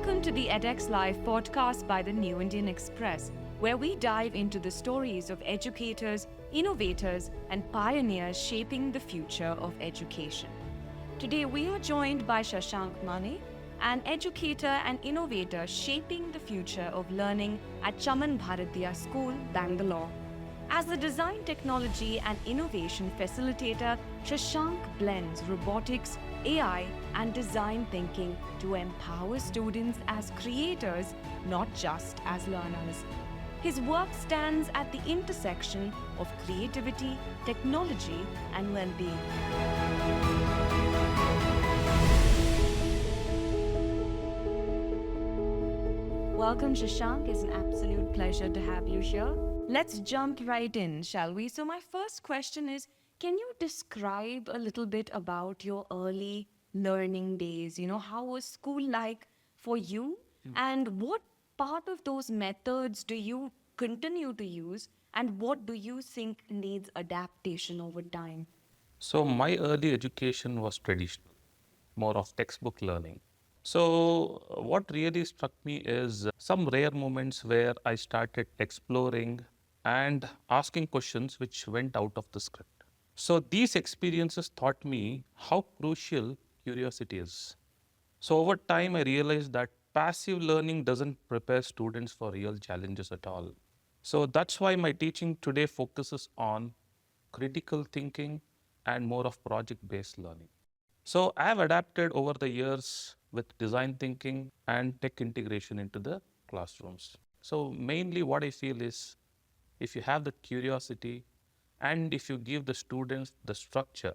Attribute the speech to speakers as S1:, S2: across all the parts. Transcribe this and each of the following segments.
S1: Welcome to the EdexLive Podcast by the New Indian Express, where we dive into the stories of educators, innovators, and pioneers shaping the future of education. Today, we are joined by Shashank Mane, an educator and innovator shaping the future of learning at Chaman Bharatiya School, Bangalore. As a design technology and innovation facilitator, Shashank blends robotics, AI, and design thinking to empower students as creators, not just as learners. His work stands at the intersection of creativity, technology, and well-being. Welcome, Shashank. It's an absolute pleasure to have you here. Let's jump right in, shall we? So my first question is, can you describe a little bit about your early learning days? How was school like for you? And what part of those methods do you continue to use? And what do you think needs adaptation over time?
S2: So my early education was traditional, more of textbook learning. So what really struck me is some rare moments where I started exploring and asking questions which went out of the script. So these experiences taught me how crucial curiosity is. So over time, I realized that passive learning doesn't prepare students for real challenges at all. So that's why my teaching today focuses on critical thinking and more of project-based learning. So I have adapted over the years with design thinking and tech integration into the classrooms. So mainly what I feel is if you have the curiosity and if you give the students the structure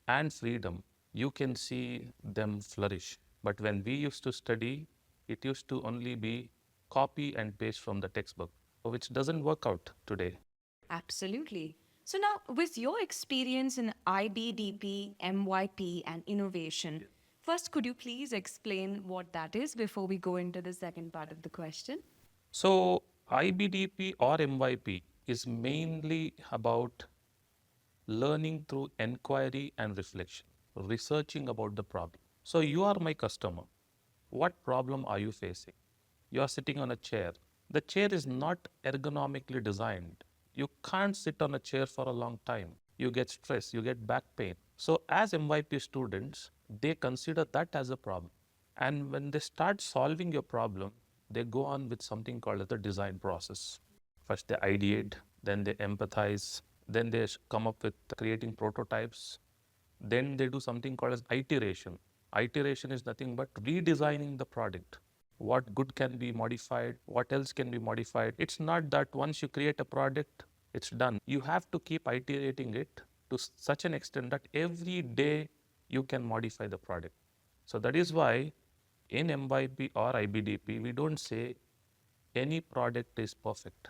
S2: and freedom, you can see them flourish. But when we used to study, it used to only be copy and paste from the textbook, which doesn't work out today.
S1: Absolutely. So now, with your experience in IBDP, MYP, and innovation, first, could you please explain what that is before we go into the second part of the question?
S2: So IBDP or MYP is mainly about learning through inquiry and reflection, researching about the problem. So you are my customer. What problem are you facing? You are sitting on a chair. The chair is not ergonomically designed. You can't sit on a chair for a long time. You get stress, you get back pain. So as MYP students, they consider that as a problem. And when they start solving your problem, they go on with something called as the design process. First they ideate, then they empathize, then they come up with creating prototypes. Then they do something called as iteration. Iteration is nothing but redesigning the product. What good can be modified, what else can be modified. It's not that once you create a product, it's done. You have to keep iterating it to such an extent that every day you can modify the product. So that is why in MYP or IBDP, we don't say any product is perfect.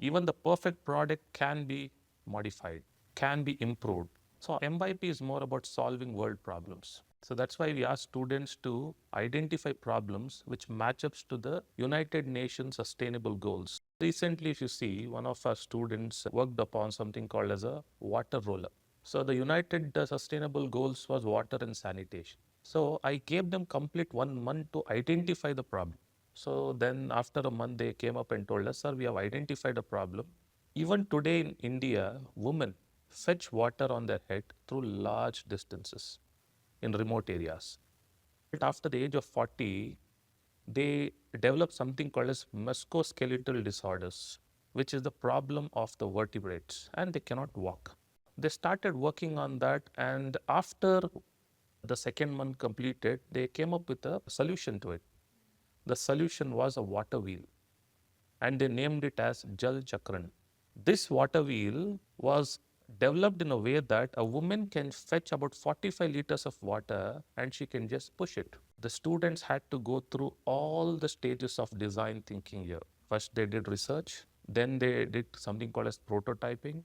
S2: Even the perfect product can be modified, can be improved. So MYP is more about solving world problems. So that's why we ask students to identify problems which match up to the United Nations Sustainable Goals. Recently, if you see, one of our students worked upon something called as a water roller. So the United Sustainable Goals was water and sanitation. So I gave them complete 1 month to identify the problem. So then after a month, they came up and told us, sir, we have identified a problem. Even today in India, women fetch water on their head through large distances in remote areas. But after the age of 40, they develop something called as musculoskeletal disorders, which is the problem of the vertebrates, and they cannot walk. They started working on that, and after the second month completed, they came up with a solution to it. The solution was a water wheel, and they named it as Jal Chakran. This water wheel was developed in a way that a woman can fetch about 45 liters of water and she can just push it. The students had to go through all the stages of design thinking here. First, they did research, then they did something called as prototyping,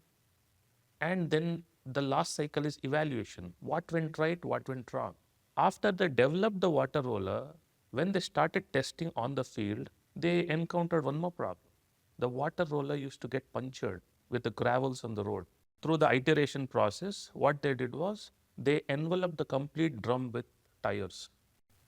S2: and then the last cycle is evaluation. What went right, what went wrong. After they developed the water roller, when they started testing on the field, they encountered one more problem. The water roller used to get punctured with the gravels on the road. Through the iteration process, what they did was they enveloped the complete drum with tires.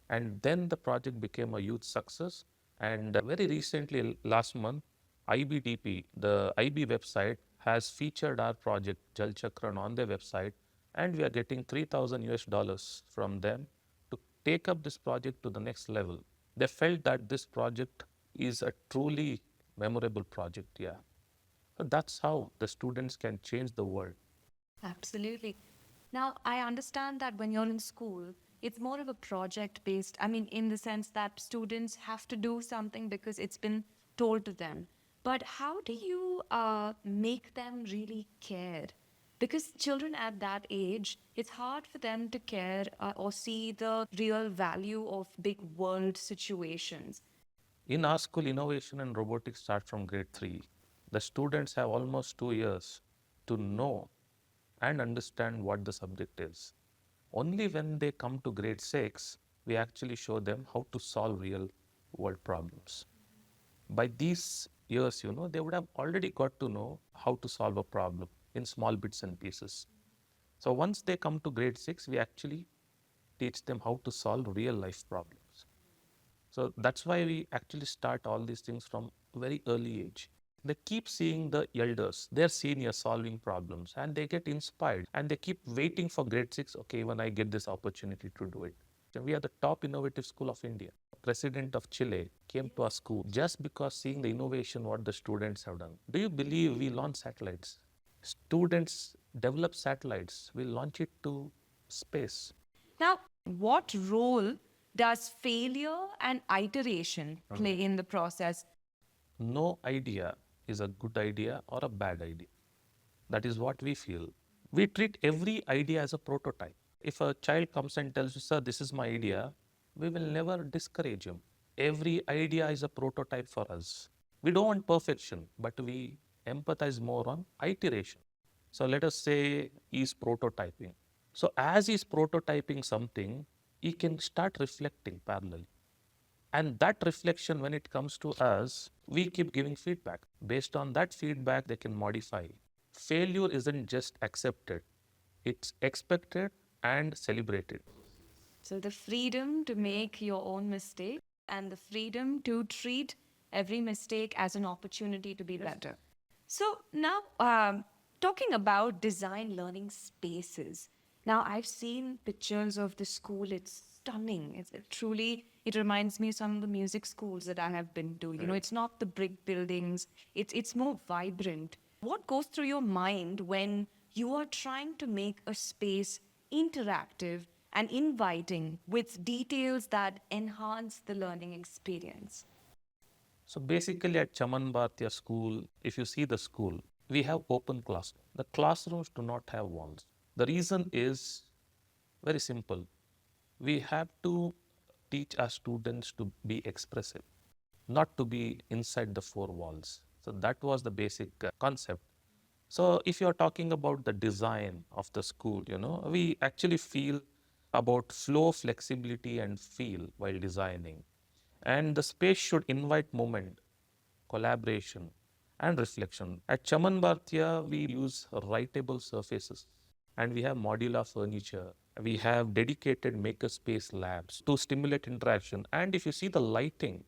S2: And then the project became a huge success. And very recently, last month, IBDP, the IB website, has featured our project Jal Chakran on their website, and we are getting 3,000 US dollars from them to take up this project to the next level. They felt that this project is a truly memorable project. Yeah. So that's how the students can change the world.
S1: Absolutely. Now, I understand that when you're in school, it's more of a project based, I mean, in the sense that students have to do something because it's been told to them. But how do you make them really care? Because children at that age, it's hard for them to care or see the real value of big world situations.
S2: In our school, innovation and robotics start from grade 3. The students have almost 2 years to know and understand what the subject is. Only when they come to grade 6, we actually show them how to solve real world problems. By these years, they would have already got to know how to solve a problem in small bits and pieces. So once they come to grade 6, we actually teach them how to solve real life problems. So that's why we actually start all these things from very early age. They keep seeing the elders, their seniors solving problems, and they get inspired and they keep waiting for grade 6. Okay, when I get this opportunity to do it. So we are the top innovative school of India. President of Chile came to our school just because seeing the innovation what the students have done. Do you believe we launch satellites? Students develop satellites. We launch it to space.
S1: Now, what role does failure and iteration play in the process?
S2: No idea is a good idea or a bad idea. That is what we feel. We treat every idea as a prototype. If a child comes and tells you, sir, this is my idea, we will never discourage him. Every idea is a prototype for us. We don't want perfection, but we empathize more on iteration. So let us say he's prototyping. So as he's prototyping something, he can start reflecting parallelly. And that reflection, when it comes to us, we keep giving feedback. Based on that feedback, they can modify. Failure isn't just accepted, it's expected and celebrated.
S1: So, the freedom to make your own mistake and the freedom to treat every mistake as an opportunity to be better. So, now talking about design learning spaces. Now, I've seen pictures of the school. It's stunning. It truly, it reminds me of some of the music schools that I have been to. You know, it's not the brick buildings. It's more vibrant. What goes through your mind when you are trying to make a space interactive and inviting with details that enhance the learning experience?
S2: So basically at Chaman Bhartiya school, if you see the school, we have open classroom. The classrooms do not have walls. The reason is very simple. We have to teach our students to be expressive, not to be inside the four walls. So that was the basic concept. So if you're talking about the design of the school, we actually feel about flow, flexibility, and feel while designing. And the space should invite movement, collaboration, and reflection. At Chaman Bhartiya, we use writable surfaces and we have modular furniture. We have dedicated makerspace labs to stimulate interaction. And if you see the lighting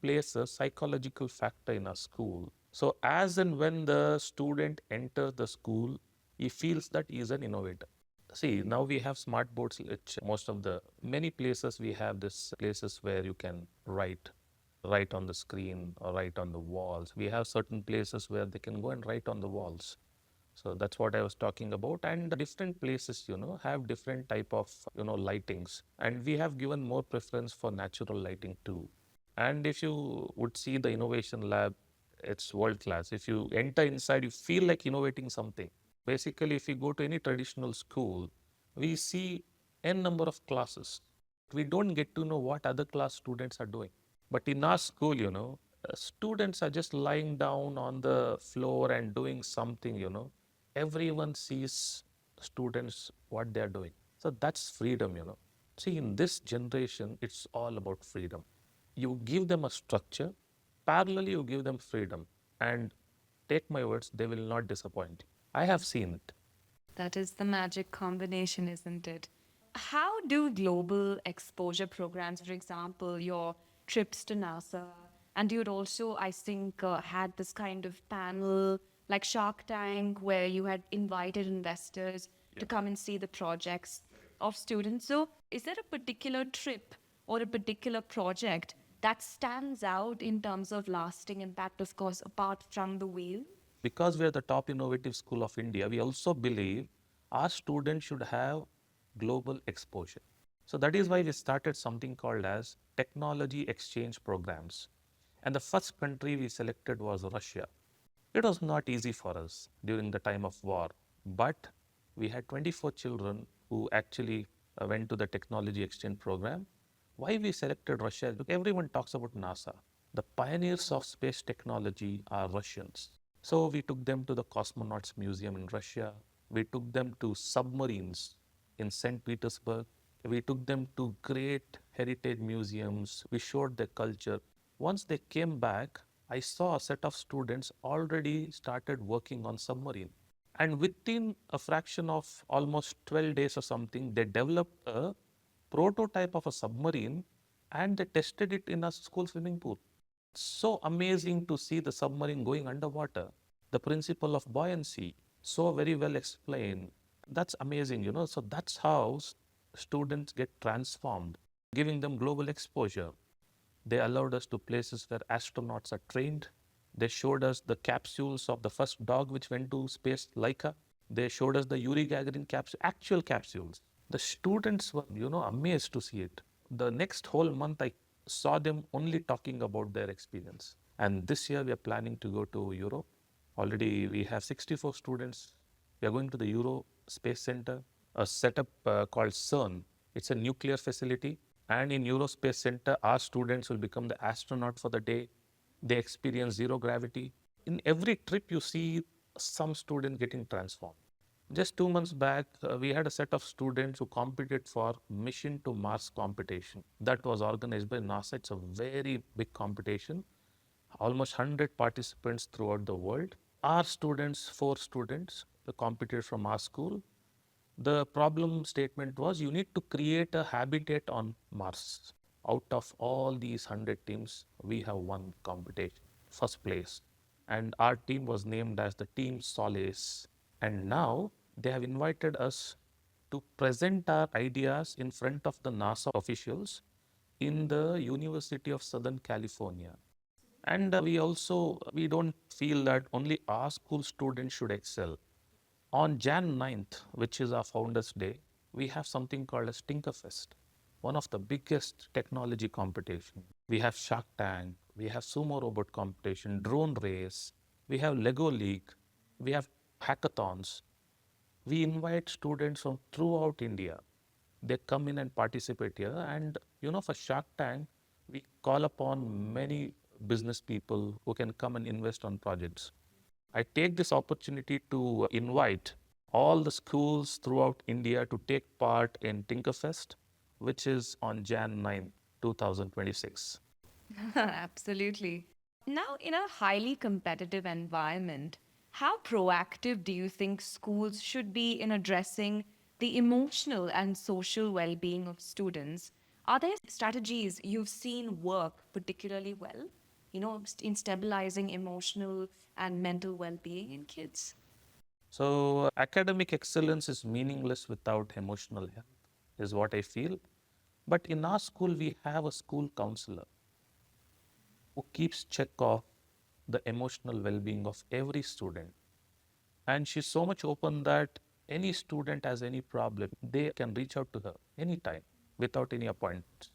S2: plays a psychological factor in our school. So as and when the student enters the school, he feels that he is an innovator. See, now we have smart boards, which most of the many places we have this places where you can write on the screen or write on the walls. We have certain places where they can go and write on the walls. So that's what I was talking about. And different places, have different type of, lightings. And we have given more preference for natural lighting too. And if you would see the innovation lab, it's world class. If you enter inside, you feel like innovating something. Basically, if you go to any traditional school, we see n number of classes. We don't get to know what other class students are doing. But in our school, students are just lying down on the floor and doing something. Everyone sees students what they are doing. So that's freedom. See, in this generation, it's all about freedom. You give them a structure, parallelly, you give them freedom. And take my words, they will not disappoint you. I have seen it.
S1: That is the magic combination, isn't it? How do global exposure programs, for example, your trips to NASA, and you'd also, I think, had this kind of panel like Shark Tank where you had invited investors to come and see the projects of students. So, is there a particular trip or a particular project that stands out in terms of lasting impact, of course, apart from the wheel?
S2: Because we are the top innovative school of India, we also believe our students should have global exposure. So that is why we started something called as technology exchange programs. And the first country we selected was Russia. It was not easy for us during the time of war, but we had 24 children who actually went to the technology exchange program. Why we selected Russia? Look, everyone talks about NASA. The pioneers of space technology are Russians. So we took them to the Cosmonauts Museum in Russia. We took them to submarines in St. Petersburg. We took them to great heritage museums. We showed their culture. Once they came back, I saw a set of students already started working on submarine. And within a fraction of almost 12 days or something, they developed a prototype of a submarine and they tested it in a school swimming pool. So amazing to see the submarine going underwater. The principle of buoyancy, so very well explained. That's amazing, you know. So that's how students get transformed, giving them global exposure. They allowed us to places where astronauts are trained. They showed us the capsules of the first dog which went to space, Laika. They showed us the Yuri Gagarin capsule, actual capsules. The students were, amazed to see it. The next whole month, I saw them only talking about their experience. And this year, we are planning to go to Europe. Already, we have 64 students. We are going to the Euro Space Center, a setup called CERN. It's a nuclear facility. And in Eurospace Center, our students will become the astronaut for the day. They experience zero gravity. In every trip, you see some student getting transformed. Just 2 months back, we had a set of students who competed for mission to Mars competition. That was organized by NASA. It's a very big competition. Almost 100 participants throughout the world. Our students, 4 students, competed from our school. The problem statement was you need to create a habitat on Mars. Out of all these 100 teams, we have won competition, first place. And our team was named as the Team Solace. And now they have invited us to present our ideas in front of the NASA officials in the University of Southern California. And we don't feel that only our school students should excel. On Jan 9th, which is our Founders Day, we have something called as Tinkerfest, one of the biggest technology competition. We have Shark Tank, we have sumo robot competition, drone race, we have Lego League, we have hackathons. We invite students from throughout India. They come in and participate here. And for Shark Tank, we call upon many business people who can come and invest on projects. I take this opportunity to invite all the schools throughout India to take part in Tinkerfest, which is on Jan 9, 2026.
S1: Absolutely. Now, in a highly competitive environment, how proactive do you think schools should be in addressing the emotional and social well being of students? Are there strategies you've seen work particularly well, in stabilizing emotional and mental well being in kids?
S2: So, academic excellence is meaningless without emotional health, is what I feel. But in our school, we have a school counselor who keeps check of the emotional well-being of every student. And she's so much open that any student has any problem, they can reach out to her anytime without any appointments.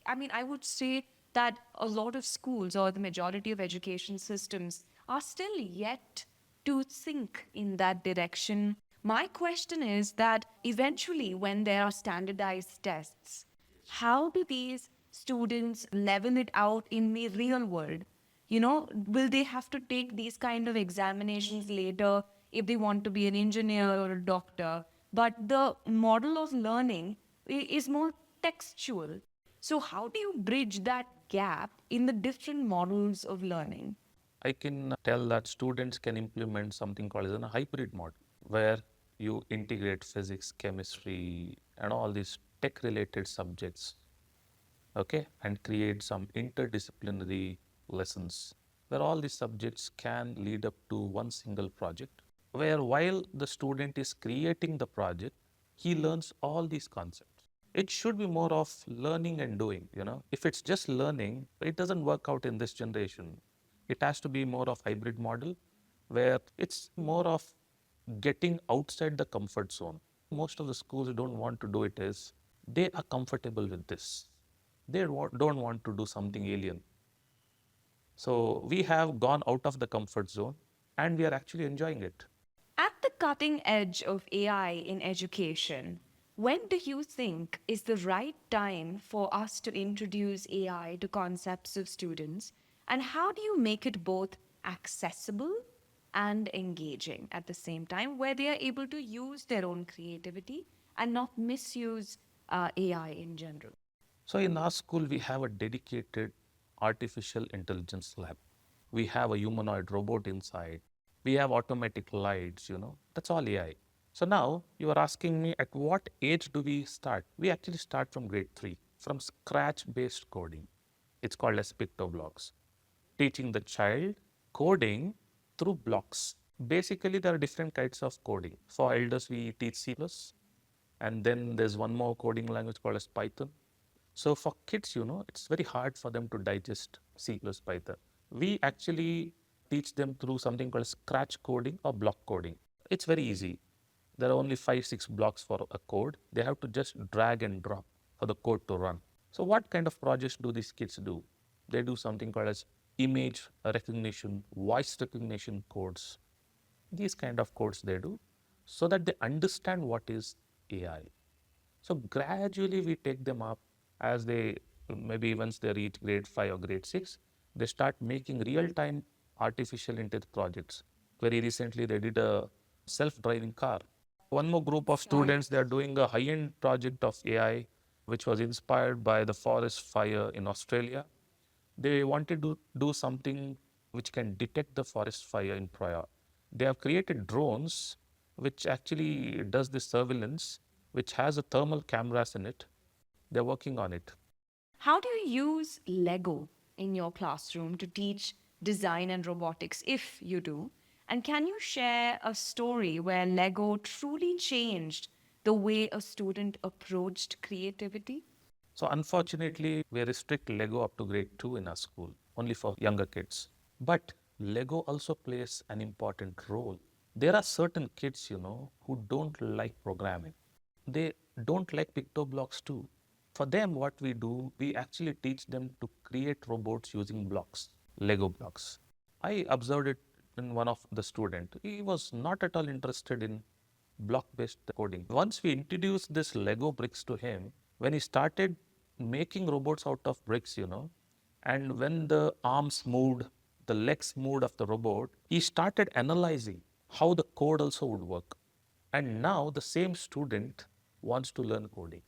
S1: I mean, I would say that a lot of schools or the majority of education systems are still yet to think in that direction. My question is that eventually, when there are standardized tests, how do these students level it out in the real world? Will they have to take these kind of examinations later if they want to be an engineer or a doctor? But the model of learning is more textual. So, how do you bridge that gap in the different models of learning?
S2: I can tell that students can implement something called as a hybrid model, where You integrate physics, chemistry, and all these tech related subjects, okay, and create some interdisciplinary lessons where all these subjects can lead up to one single project, where while the student is creating the project, he learns all these concepts. It should be more of learning and doing, you know. If it's just learning, it doesn't work out in this generation. It has to be more of hybrid model where it's more of getting outside the comfort zone. Most of the schools don't want to do it is they are comfortable with this. They don't want to do something alien. So we have gone out of the comfort zone and we are actually enjoying it.
S1: At the cutting edge of AI in education, when do you think is the right time for us to introduce AI to concepts of students? And how do you make it both accessible and engaging at the same time, where they are able to use their own creativity and not misuse AI in general?
S2: So in our school, we have a dedicated artificial intelligence lab. We have a humanoid robot inside. We have automatic lights, you know, that's all AI. So now you are asking me at what age do we start? We actually start from grade 3, from scratch based coding. It's called as pictoblocks. Teaching the child coding through blocks. Basically, there are different kinds of coding. For elders, we teach C++, and then there's one more coding language called as Python. So for kids, you know, it's very hard for them to digest C plus Python. We actually teach them through something called scratch coding or block coding. It's very easy. There are only 5, 6 blocks for a code. They have to just drag and drop for the code to run. So what kind of projects do these kids do? They do something called as image recognition, voice recognition codes. These kind of codes they do so that they understand what is AI. So gradually we take them up as they maybe once they reach grade 5 or grade 6, they start making real-time artificial intelligence projects. Very recently they did a self-driving car. One more group of students, they are doing a high-end project of AI, which was inspired by the forest fire in Australia. They wanted to do something which can detect the forest fire in prior. They have created drones which actually does the surveillance, which has a thermal cameras in it. They're working on it.
S1: How do you use Lego in your classroom to teach design and robotics, if you do? And can you share a story where Lego truly changed the way a student approached creativity?
S2: So unfortunately, we restrict Lego up to grade 2 in our school, only for younger kids. But Lego also plays an important role. There are certain kids, you know, who don't like programming. They don't like pictoblocks too. For them, what we do, we actually teach them to create robots using blocks, Lego blocks. I observed it in one of the student. He was not at all interested in block-based coding. Once we introduced this Lego bricks to him, when he started making robots out of bricks, you know, and when the arms moved, the legs moved of the robot, he started analyzing how the code also would work. And now the same student wants to learn coding.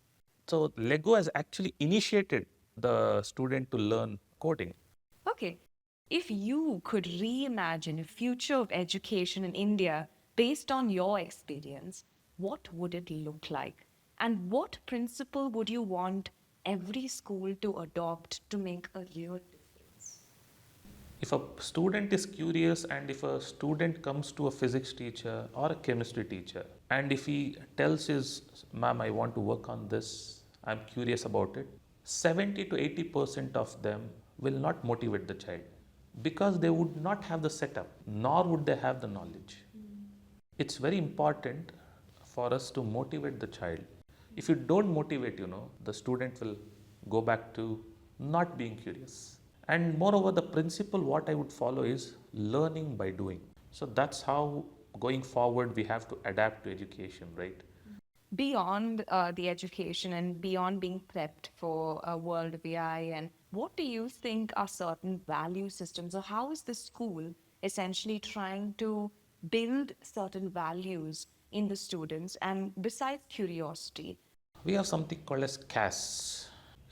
S2: So Lego has actually initiated the student to learn coding.
S1: Okay. If you could reimagine a future of education in India based on your experience, what would it look like? And what principle would you want every school to adopt to make a real difference?
S2: If a student is curious and if a student comes to a physics teacher or a chemistry teacher, and if he tells his ma'am, I want to work on this, I'm curious about it, 70 to 80% of them will not motivate the child because they would not have the setup, nor would they have the knowledge. It's very important for us to motivate the child. If you don't motivate, you know, the student will go back to not being curious. And moreover, the principle what I would follow is learning by doing. So that's how going forward we have to adapt to education, right?
S1: Beyond the education and beyond being prepped for a world of AI, and what do you think are certain value systems, or how is the school essentially trying to build certain values in the students and besides curiosity?
S2: We have something called as CAS,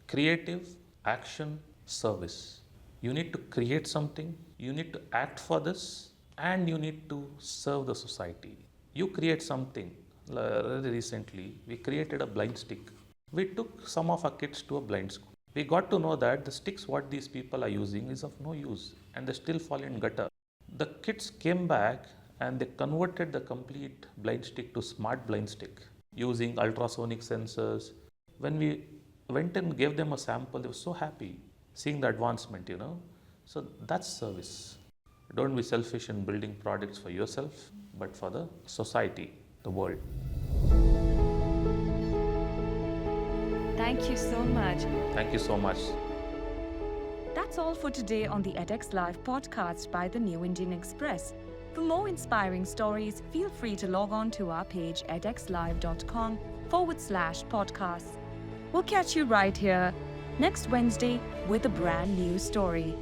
S2: creative action service. You need to create something, you need to act for this, and you need to serve the society. You create something, Very recently, we created a blind stick. We took some of our kids to a blind school. We got to know that the sticks what these people are using is of no use and they still fall in gutter. The kids came back and they converted the complete blind stick to smart blind stick using ultrasonic sensors. When we went and gave them a sample, they were so happy seeing the advancement, So that's service. Don't be selfish in building products for yourself, but for the society, the world.
S1: Thank you so much.
S2: Thank you so much.
S1: That's all for today on the EdexLive Podcast by the New Indian Express. For more inspiring stories, feel free to log on to our page edexlive.com/podcasts. We'll catch you right here next Wednesday with a brand new story.